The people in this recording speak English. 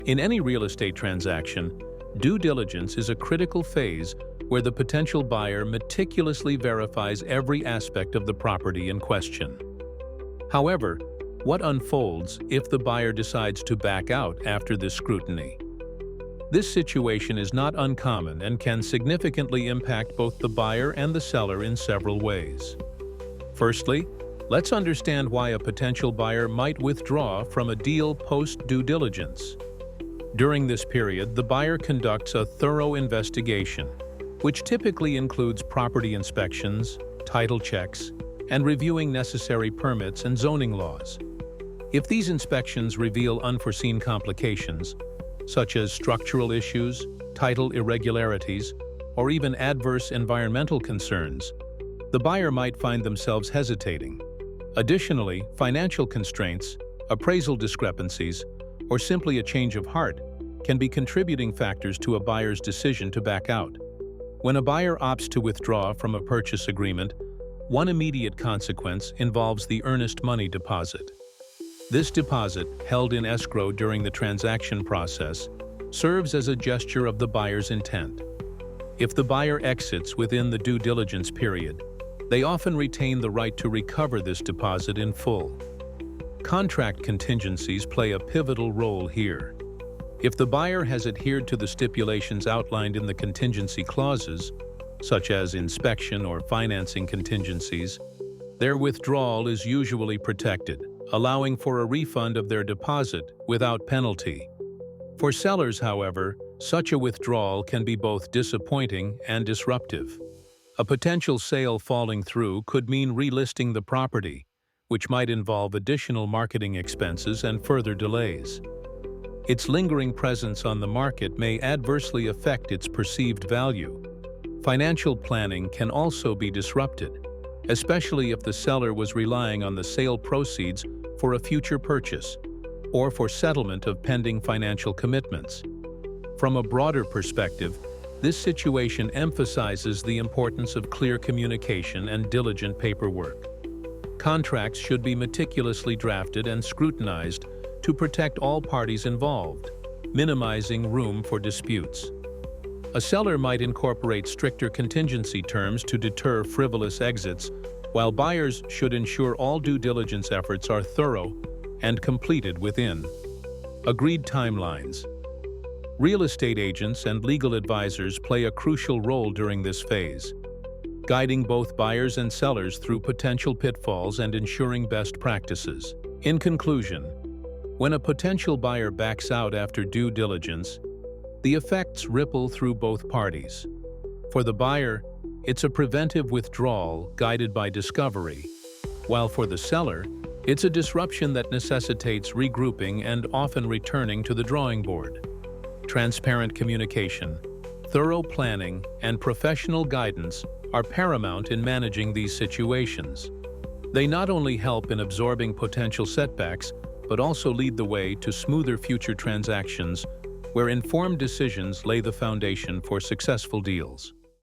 In any real estate transaction, due diligence is a critical phase where the potential buyer meticulously verifies every aspect of the property in question. However, what unfolds if the buyer decides to back out after this scrutiny? This situation is not uncommon and can significantly impact both the buyer and the seller in several ways. Firstly, let's understand why a potential buyer might withdraw from a deal post-due diligence. During this period, the buyer conducts a thorough investigation, which typically includes property inspections, title checks, and reviewing necessary permits and zoning laws. If these inspections reveal unforeseen complications, such as structural issues, title irregularities, or even adverse environmental concerns, the buyer might find themselves hesitating. Additionally, financial constraints, appraisal discrepancies, or simply a change of heart can be contributing factors to a buyer's decision to back out. When a buyer opts to withdraw from a purchase agreement, one immediate consequence involves the earnest money deposit. This deposit, held in escrow during the transaction process, serves as a gesture of the buyer's intent. If the buyer exits within the due diligence period, they often retain the right to recover this deposit in full. Contract contingencies play a pivotal role here. If the buyer has adhered to the stipulations outlined in the contingency clauses, such as inspection or financing contingencies, their withdrawal is usually protected, allowing for a refund of their deposit without penalty. For sellers, however, such a withdrawal can be both disappointing and disruptive. A potential sale falling through could mean relisting the property, which might involve additional marketing expenses and further delays. Its lingering presence on the market may adversely affect its perceived value. Financial planning can also be disrupted, especially if the seller was relying on the sale proceeds for a future purchase or for settlement of pending financial commitments. From a broader perspective, this situation emphasizes the importance of clear communication and diligent paperwork. Contracts should be meticulously drafted and scrutinized to protect all parties involved, minimizing room for disputes. A seller might incorporate stricter contingency terms to deter frivolous exits, while buyers should ensure all due diligence efforts are thorough and completed within agreed timelines. Real estate agents and legal advisors play a crucial role during this phase, guiding both buyers and sellers through potential pitfalls and ensuring best practices. In conclusion, when a potential buyer backs out after due diligence, the effects ripple through both parties. For the buyer, it's a preventive withdrawal guided by discovery, while for the seller, it's a disruption that necessitates regrouping and often returning to the drawing board. Transparent communication, thorough planning, and professional guidance are paramount in managing these situations. They not only help in absorbing potential setbacks, but also lead the way to smoother future transactions where informed decisions lay the foundation for successful deals.